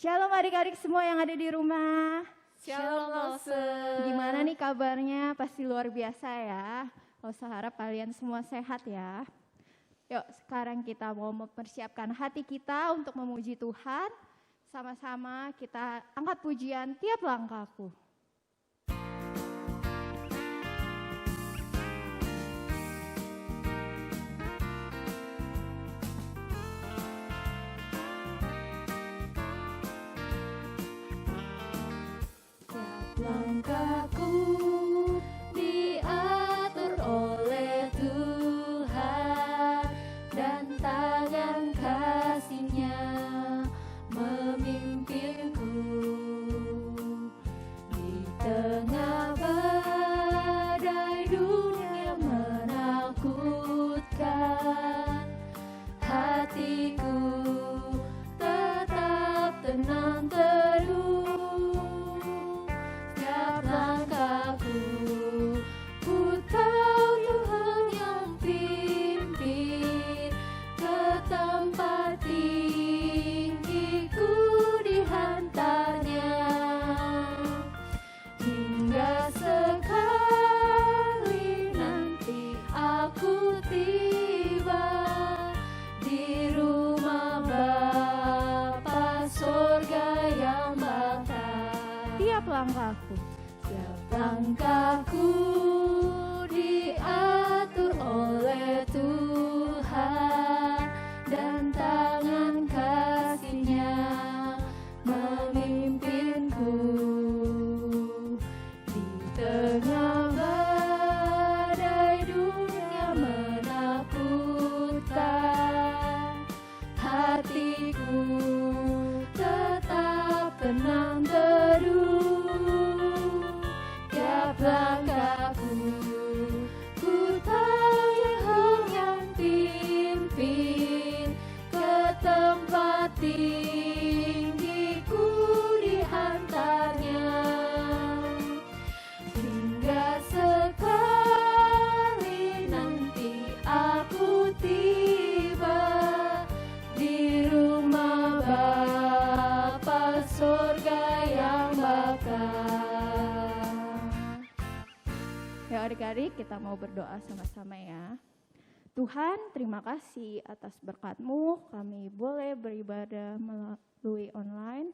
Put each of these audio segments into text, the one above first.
Shalom adik-adik semua yang ada di rumah. Shalom Lause. Gimana nih kabarnya? Pasti luar biasa ya. Lause harap kalian semua sehat ya. Yuk sekarang kita mau mempersiapkan hati kita untuk memuji Tuhan. Sama-sama kita angkat pujian tiap langkahku. Langkahku diatur oleh Tuhan dan tangan kasih-Nya memimpinku di tengah badai dunia menakutkan. Hatiku tetap tenang teduh. Langkahku, ku tahu Tuhan yang pimpin ke tempat tinggi-Ku dihantarnya. Hingga sekali nanti aku tiba di rumah Bapa sorga yang bakal. Tiap langkahku. Langkahku diatur oleh Tuhan dan tangan kasih-Nya memimpinku di tengah badai dunia menakutkan. Hatiku tetap tenang teduh. Langkahku, ku tahu Tuhan yang pimpin ke tempat tinggi-Ku dihantarnya. Hingga sekali nanti aku tiba di rumah Bapa sorga yang bakal. Ya adik-adik kita mau berdoa sama-sama ya. Tuhan terima kasih atas berkat-Mu kami boleh beribadah melalui online.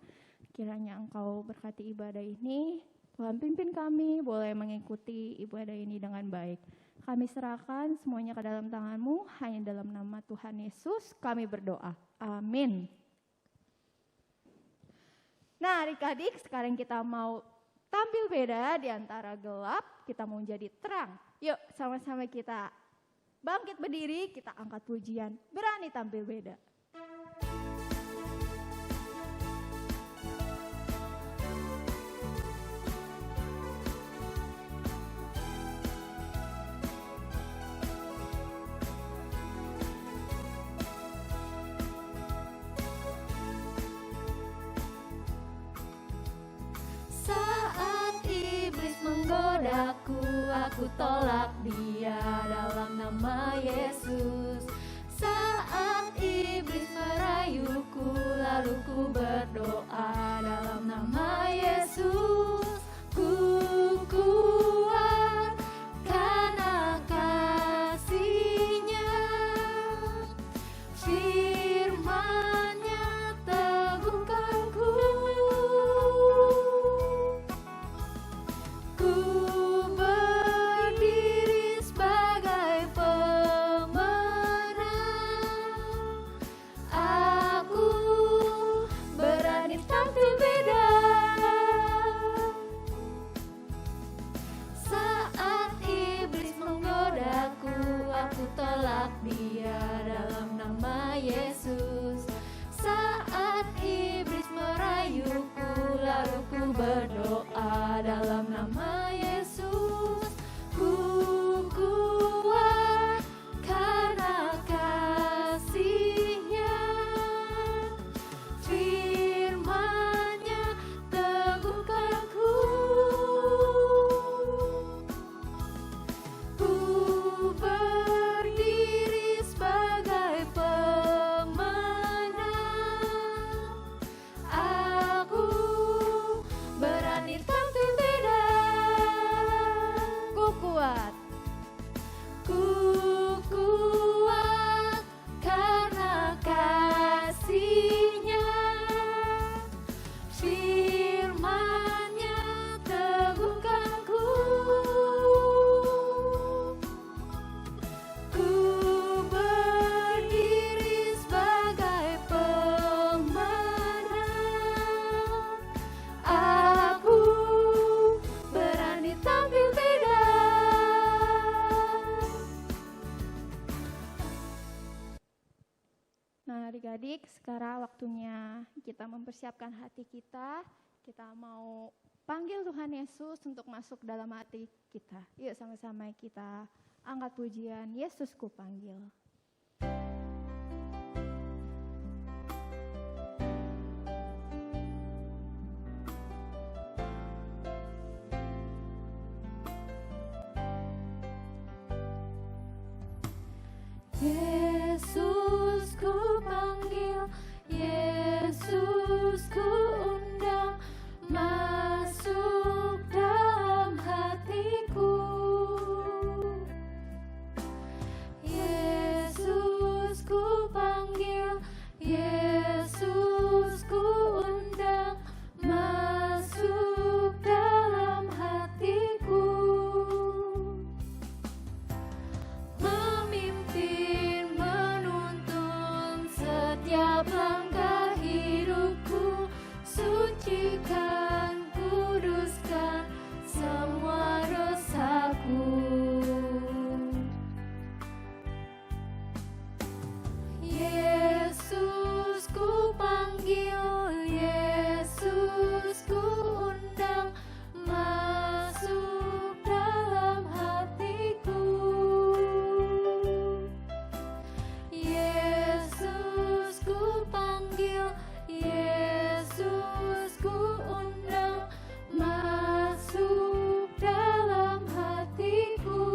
Kiranya Engkau berkati ibadah ini. Tuhan pimpin kami boleh mengikuti ibadah ini dengan baik. Kami serahkan semuanya ke dalam tangan-Mu. Hanya dalam nama Tuhan Yesus kami berdoa. Amin. Nah adik-adik sekarang kita mau tampil beda di antara gelap, kita mau jadi terang. Yuk sama-sama kita bangkit berdiri, kita angkat pujian, berani tampil beda. Saat iblis menggodaku, aku tolak dia dalam nama Yesus. Saat iblis merayuku, lalu ku berdoa dalam nama Yesus. Ku kuat karena kasih-Nya, firman-Nya teguhkanku. Ku berdiri sebagai pemenang. Aku waktunya kita mempersiapkan hati kita. Kita mau panggil Tuhan Yesus untuk masuk dalam hati kita. Yuk sama-sama kita angkat pujian, Yesusku panggil. Yesus ku panggil, Yesus ku undang, masuk dalam hatiku. Yesus ku panggil, Yesus ku undang, masuk dalam hatiku. Memimpin, menuntun setiap langkah hidupku, sucikan, kuduskan semua dosaku. Yesus ku panggil, Yesus ku undang, masuk dalam hatiku. Yesus ku panggil, Yesus ku undang, masuk dalam hatiku.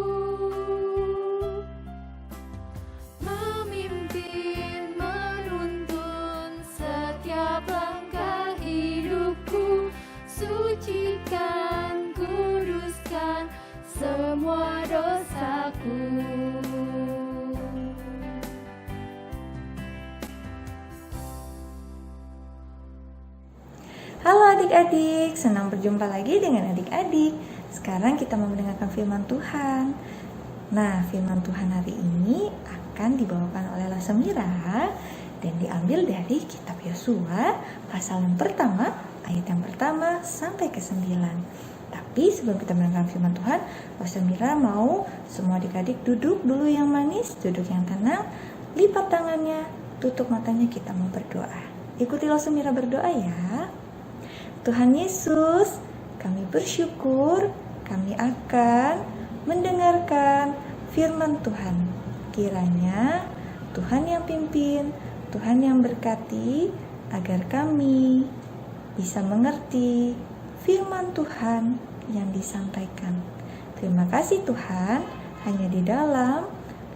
Memimpin, menuntun setiap langkah hidupku, sucikan, kuduskan semua dosaku. Halo adik-adik, senang berjumpa lagi dengan adik-adik. Sekarang kita mau mendengarkan firman Tuhan. Nah, firman Tuhan hari ini akan dibawakan oleh Lasemira dan diambil dari kitab Yosua pasal yang pertama, ayat yang pertama sampai ke-9. Tapi sebelum kita mendengarkan firman Tuhan, Lasemira mau semua adik-adik duduk dulu yang manis, duduk yang tenang, lipat tangannya, tutup matanya, kita mau berdoa. Ikuti Lasemira berdoa ya. Tuhan Yesus, kami bersyukur kami akan mendengarkan firman Tuhan. Kiranya Tuhan yang pimpin, Tuhan yang berkati, agar kami bisa mengerti firman Tuhan yang disampaikan. Terima kasih Tuhan, hanya di dalam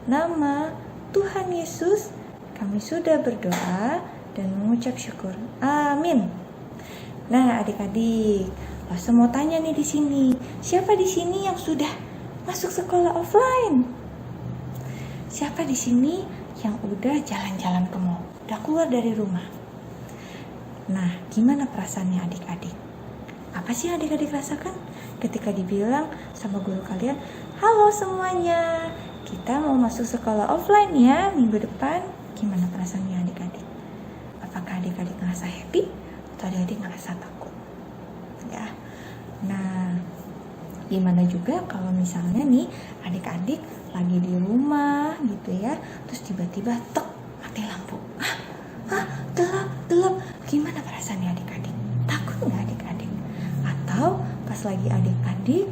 nama Tuhan Yesus kami sudah berdoa dan mengucap syukur. Amin. Nah, adik-adik, Lasa mau tanya nih di sini, siapa di sini yang sudah masuk sekolah offline? Siapa di sini yang udah jalan-jalan ke mall, udah keluar dari rumah? Nah, gimana perasaannya adik-adik? Apa sih adik-adik rasakan ketika dibilang sama guru kalian, halo semuanya, kita mau masuk sekolah offline ya minggu depan? Gimana perasaannya adik-adik? Apakah adik-adik ngerasa happy? Atau adik-adik ngerasa takut? Ya. Nah, gimana juga kalau misalnya nih adik-adik lagi di rumah gitu ya, terus tiba-tiba tek mati lampu. Gelap. Gimana perasaannya adik-adik? Takut nggak adik-adik? Atau pas lagi adik-adik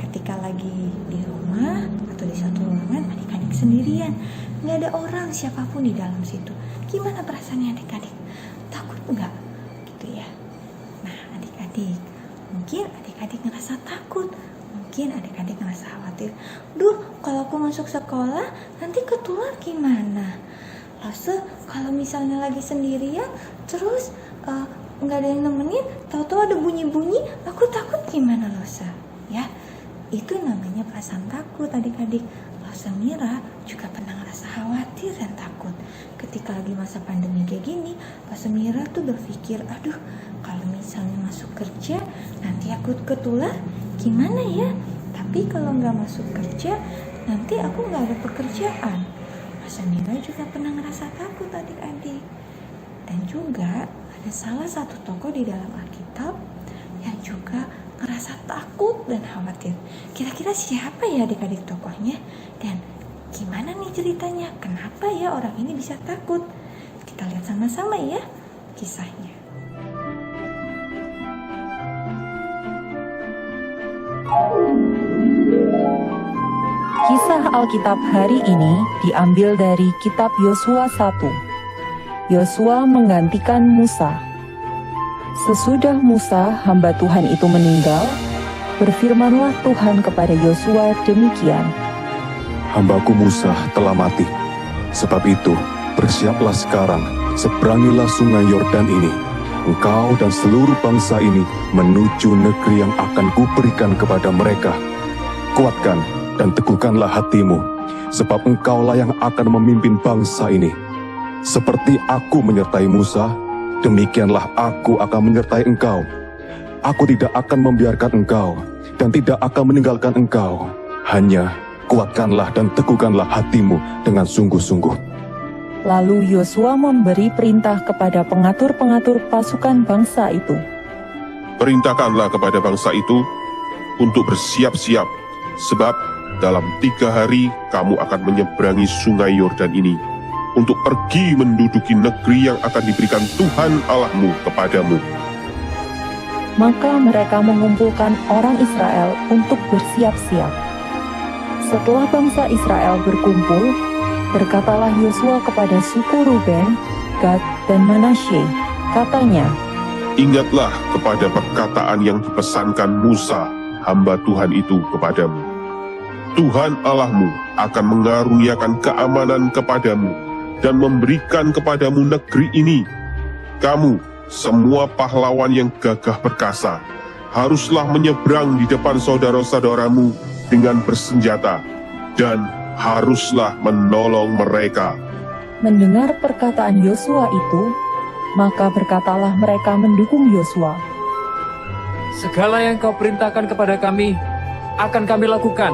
ketika lagi di rumah atau di satu ruangan, adik-adik sendirian, nggak ada orang siapapun di dalam situ. Gimana perasaannya adik-adik? Takut nggak? Ya. Nah, adik-adik, mungkin adik-adik ngerasa takut, mungkin adik-adik ngerasa khawatir. Duh, kalau aku masuk sekolah nanti ketular gimana? Lase, kalau misalnya lagi sendirian, terus nggak ada yang nemenin, tahu-tahu ada bunyi-bunyi, aku takut gimana Lase? Ya, itu namanya perasaan takut adik-adik. Lasemira juga pernah ngerasa khawatir dan takut. Ketika lagi masa pandemi kayak gini, Lasemira tuh berpikir, aduh kalau misalnya masuk kerja nanti aku ketular gimana ya? Tapi kalau nggak masuk kerja nanti aku nggak ada pekerjaan. Lasemira juga pernah ngerasa takut adik-adik. Dan juga ada salah satu tokoh di dalam Alkitab yang juga ngerasa takut dan khawatir. Kira-kira siapa ya adik-adik tokohnya? Dan gimana nih ceritanya? Kenapa ya orang ini bisa takut? Kita lihat sama-sama ya kisahnya. Kisah Alkitab hari ini diambil dari kitab Yosua 1. Yosua menggantikan Musa. Sesudah Musa, hamba Tuhan itu meninggal, berfirmanlah Tuhan kepada Yosua demikian. Hambaku Musa telah mati. Sebab itu, bersiaplah sekarang, seberangilah sungai Yordan ini. Engkau dan seluruh bangsa ini menuju negeri yang akan kuberikan kepada mereka. Kuatkan dan teguhkanlah hatimu, sebab engkaulah yang akan memimpin bangsa ini. Seperti aku menyertai Musa, demikianlah aku akan menyertai engkau. Aku tidak akan membiarkan engkau dan tidak akan meninggalkan engkau. Hanya kuatkanlah dan teguhkanlah hatimu dengan sungguh-sungguh. Lalu Yosua memberi perintah kepada pengatur-pengatur pasukan bangsa itu. Perintahkanlah kepada bangsa itu untuk bersiap-siap, sebab dalam 3 hari kamu akan menyeberangi sungai Yordan ini, untuk pergi menduduki negeri yang akan diberikan Tuhan Allahmu kepadamu. Maka mereka mengumpulkan orang Israel untuk bersiap-siap. Setelah bangsa Israel berkumpul, berkatalah Yosua kepada suku Ruben, Gad, dan Manasye, katanya, Ingatlah kepada perkataan yang dipesankan Musa, hamba Tuhan itu kepadamu. Tuhan Allahmu akan mengaruniakan keamanan kepadamu dan memberikan kepadamu negeri ini. Kamu, semua pahlawan yang gagah perkasa, haruslah menyeberang di depan saudara-saudaramu dengan bersenjata, dan haruslah menolong mereka. Mendengar perkataan Yosua itu, maka berkatalah mereka mendukung Yosua. Segala yang kau perintahkan kepada kami, akan kami lakukan.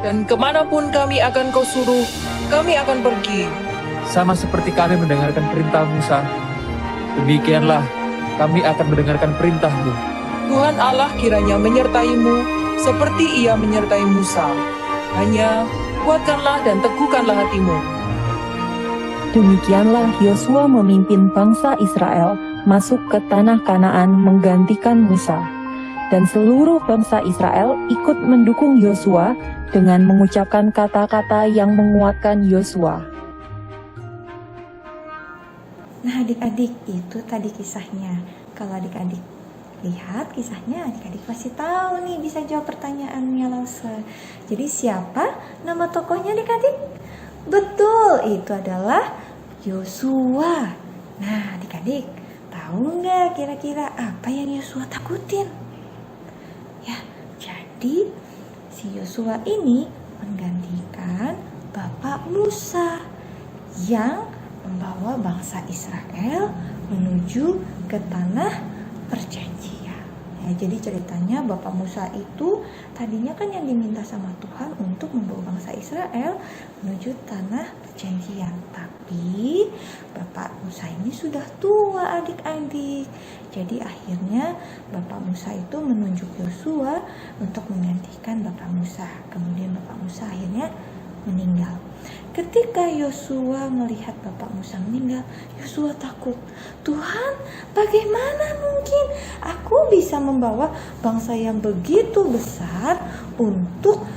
Dan kemanapun kami akan kau suruh, kami akan pergi. Sama seperti kami mendengarkan perintah Musa, demikianlah kami akan mendengarkan perintahmu. Tuhan Allah kiranya menyertaimu, seperti ia menyertai Musa. Hanya kuatkanlah dan teguhkanlah hatimu. Demikianlah Yosua memimpin bangsa Israel masuk ke tanah Kanaan menggantikan Musa. Dan seluruh bangsa Israel ikut mendukung Yosua dengan mengucapkan kata-kata yang menguatkan Yosua. Nah adik-adik, itu tadi kisahnya. Kalau adik-adik lihat kisahnya, adik-adik pasti tahu nih, bisa jawab pertanyaannya Lause. Jadi siapa nama tokohnya adik-adik? Betul, itu adalah Yosua. Nah adik-adik, tahu nggak kira-kira apa yang Yosua takutin? Ya, jadi si Yosua ini menggantikan Bapak Musa yang membawa bangsa Israel menuju ke tanah perjanjian. Ya, jadi ceritanya Bapak Musa itu tadinya kan yang diminta sama Tuhan untuk membawa bangsa Israel menuju tanah perjanjian. Tapi Bapak Musa ini sudah tua adik-adik. Jadi akhirnya Bapak Musa itu menunjuk Yosua untuk menggantikan Bapak Musa. Kemudian Bapak Musa akhirnya meninggal. Ketika Yosua melihat Bapak Musa meninggal, Yosua takut. Tuhan, bagaimana mungkin aku bisa membawa bangsa yang begitu besar untuk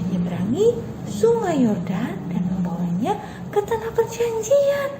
menyeberangi sungai Yordan dan membawanya ke tanah perjanjian?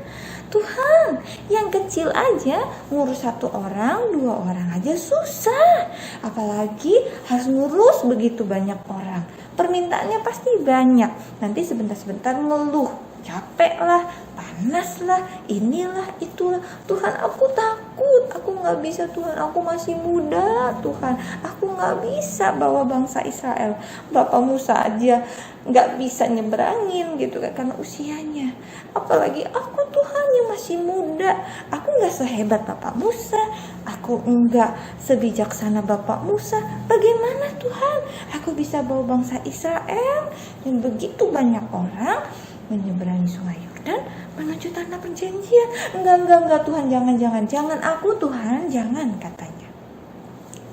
Tuhan, yang kecil aja ngurus 1 orang, 2 orang aja susah. Apalagi harus ngurus begitu banyak orang. Permintaannya pasti banyak. Nanti sebentar-sebentar ngeluh, capek lah, panas lah, inilah, itulah. Tuhan, aku takut, aku gak bisa Tuhan, aku masih muda Tuhan. Aku gak bisa bawa bangsa Israel. Bapak Musa aja gak bisa nyeberangin gitu kan, karena usianya. Apalagi aku Tuhan yang masih muda. Aku gak sehebat Bapak Musa, aku enggak sebijaksana Bapak Musa. Bagaimana Tuhan aku bisa bawa bangsa Israel yang begitu banyak orang menyeberangi sungai Yordan menuju tanah perjanjian? Enggak Tuhan, jangan aku Tuhan, jangan, katanya.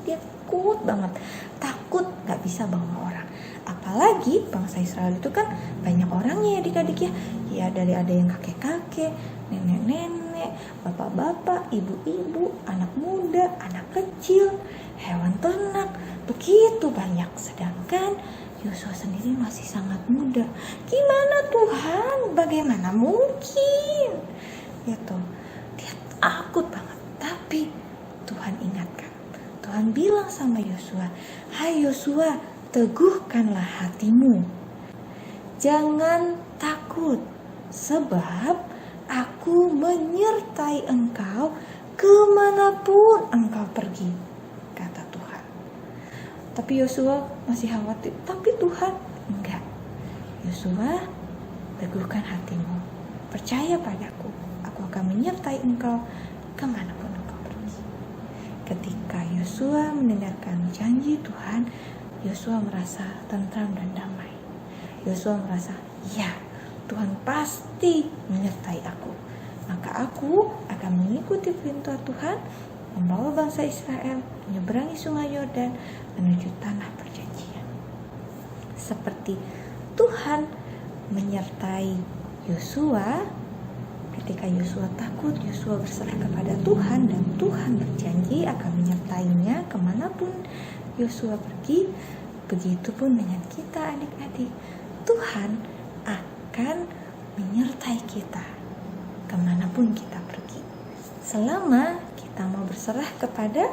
Dia takut banget, takut gak bisa bawa orang. Apalagi bangsa Israel itu kan banyak orangnya ya adik-adik ya. Ya dari ada yang kakek-kakek, nenek-nenek, bapak-bapak, ibu-ibu, anak muda, anak kecil, hewan ternak, begitu banyak. Sedangkan Yosua sendiri masih sangat muda. Gimana Tuhan? Bagaimana mungkin? Gitu. Dia takut banget. Tapi Tuhan ingatkan. Tuhan bilang sama Yosua, "Hai Yosua, teguhkanlah hatimu. Jangan takut, sebab Aku menyertai engkau kemanapun engkau pergi," kata Tuhan. Tapi Yosua masih khawatir. Tapi Tuhan enggak. Yosua, teguhkan hatimu. Percaya padaku. Aku akan menyertai engkau kemanapun engkau pergi. Ketika Yosua mendengarkan janji Tuhan, Yosua merasa tentram dan damai. Yosua merasa, ya, Tuhan pasti menyertai aku. Maka aku akan mengikuti perintah Tuhan, membawa bangsa Israel menyeberangi sungai Yordan menuju tanah perjanjian. Seperti Tuhan menyertai Yosua, ketika Yosua takut, Yosua berserah kepada Tuhan dan Tuhan berjanji akan menyertainya kemanapun Yosua pergi. Begitupun dengan kita adik-adik. Tuhan akan menyertai kita kemanapun kita pergi, selama kita mau berserah kepada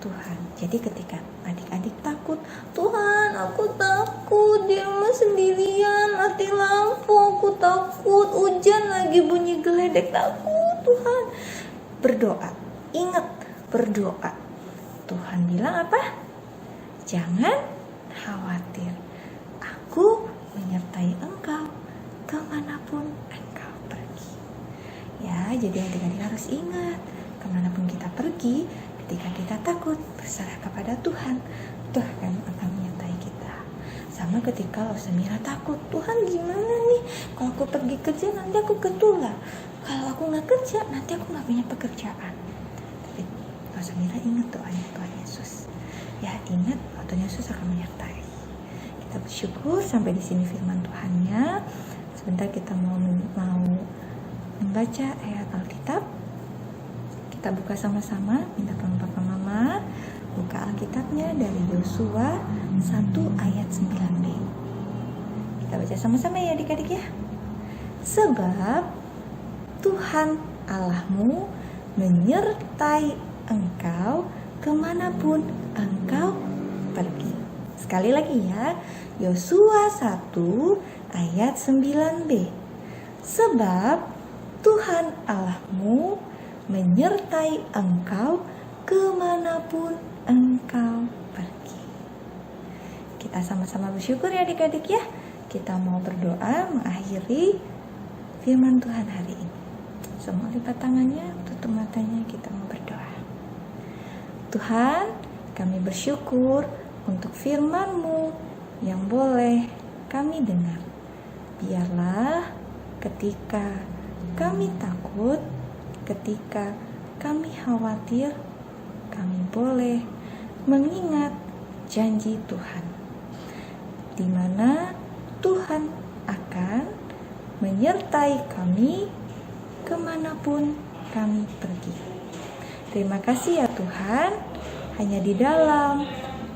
Tuhan. Jadi ketika adik-adik takut, "Tuhan, aku takut di rumah sendirian, mati lampu, aku takut, hujan lagi bunyi geledek, takut Tuhan." Berdoa, ingat berdoa. Tuhan bilang apa? Jangan khawatir, aku menyertai engkau kemanapun engkau pergi. Ya, jadi adik-adik harus ingat, kemanapun kita pergi, ketika kita takut, berserah kepada Tuhan, Tuhan akan menyertai kita. Sama ketika Semira takut, "Tuhan gimana nih, kalau aku pergi kerja nanti aku ketular, kalau aku nggak kerja nanti aku nggak punya pekerjaan." Tapi Semira ingat doanya Tuhan Yesus. Ya, ingat Tuhan Yesus akan menyertai. Kita bersyukur sampai di sini firman Tuhannya. Sebentar kita mau membaca ayat Alkitab. Kita buka sama-sama, minta tolong Papa Mama buka Alkitabnya dari Yosua 1 ayat 9b. Kita baca sama-sama ya adik-adik ya. "Sebab Tuhan Allahmu menyertai engkau kemanapun engkau pergi." Sekali lagi ya, Yosua 1 ayat 9b. "Sebab Tuhan Allahmu menyertai engkau kemanapun engkau pergi." Kita sama-sama bersyukur ya adik-adik ya. Kita mau berdoa mengakhiri firman Tuhan hari ini. Semua lipat tangannya, tutup matanya, kita mau berdoa. Tuhan, kami bersyukur untuk firman-Mu yang boleh kami dengar. Biarlah ketika kami takut, ketika kami khawatir, kami boleh mengingat janji Tuhan, di mana Tuhan akan menyertai kami kemanapun kami pergi. Terima kasih ya Tuhan, hanya di dalam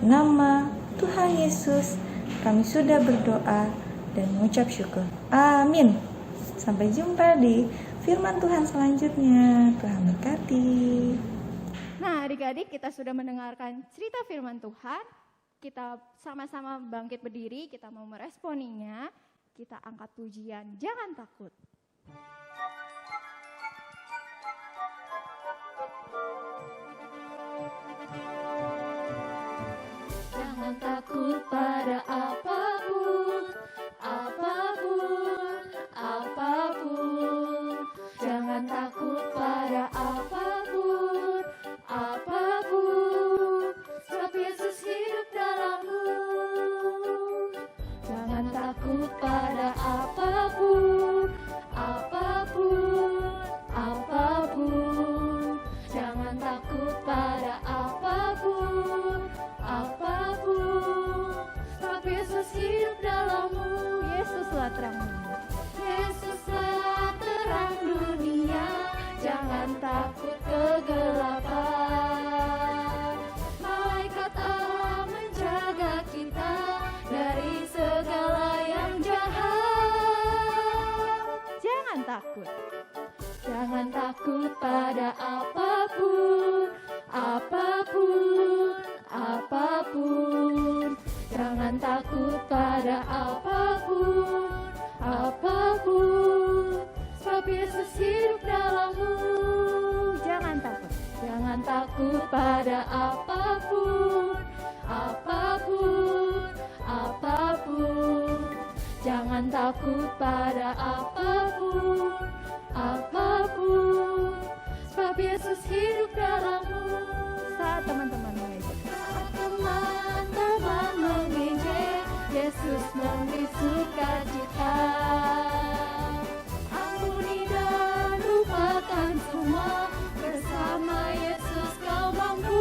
nama Tuhan Yesus kami sudah berdoa dan mengucap syukur. Amin. Sampai jumpa di firman Tuhan selanjutnya. Tuhan berkati. Nah adik-adik, kita sudah mendengarkan cerita firman Tuhan. Kita sama-sama bangkit berdiri, kita mau meresponinya. Kita angkat pujian, jangan takut. Jangan takut pada apapun, apapun, apapun. Jangan takut pada apapun, apapun. Sebab Yesus hidup dalammu. Jangan takut pada apapun, Jangan takut pada apapun, apapun, apapun. Jangan takut pada apapun, apapun. Sebab Yesus hidup dalammu. Saat teman-teman mengejek. Saat teman-teman mengejek, Yesus memberi sukacita. Ampuni dan lupakan semua, bersama Yesus kau mampu.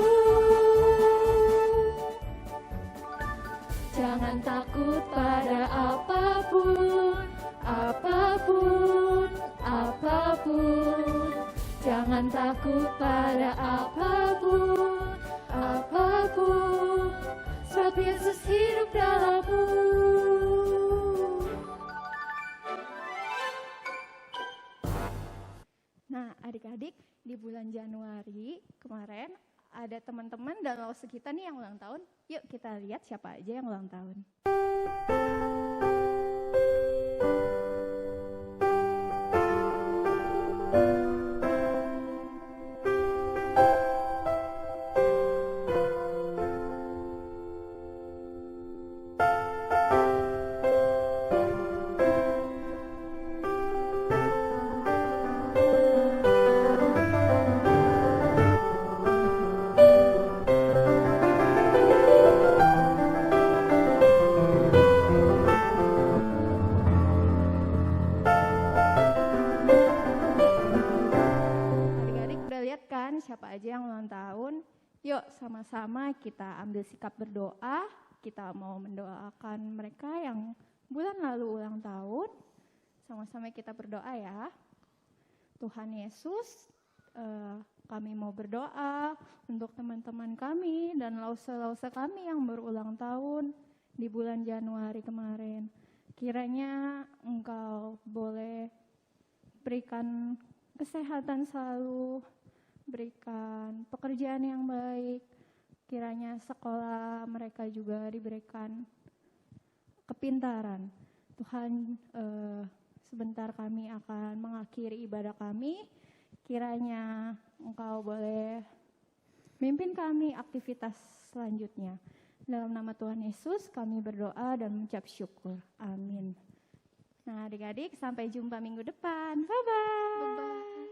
Jangan takut pada apapun, apapun, apapun. Jangan takut pada apapun, apapun. Sebab Yesus hidup dalammu. Nah, adik-adik, di bulan Januari kemarin ada teman-teman dan lause kita nih yang ulang tahun. Yuk kita lihat siapa aja yang ulang tahun. Adik-adik udah lihat kan siapa aja yang ulang tahun? Yuk sama-sama kita ambil sikap berdoa. Kita mau mendoakan mereka yang bulan lalu ulang tahun. Sama-sama kita berdoa ya. Tuhan Yesus, kami mau berdoa untuk teman-teman kami dan lause-lause kami yang berulang tahun di bulan Januari kemarin. Kiranya Engkau boleh berikan kesehatan selalu, berikan pekerjaan yang baik, kiranya sekolah mereka juga diberikan kepintaran. Tuhan, sebentar kami akan mengakhiri ibadah kami, kiranya Engkau boleh mimpin kami aktivitas selanjutnya. Dalam nama Tuhan Yesus kami berdoa dan mengucap syukur. Amin. Nah adik-adik, sampai jumpa minggu depan. Bye-bye.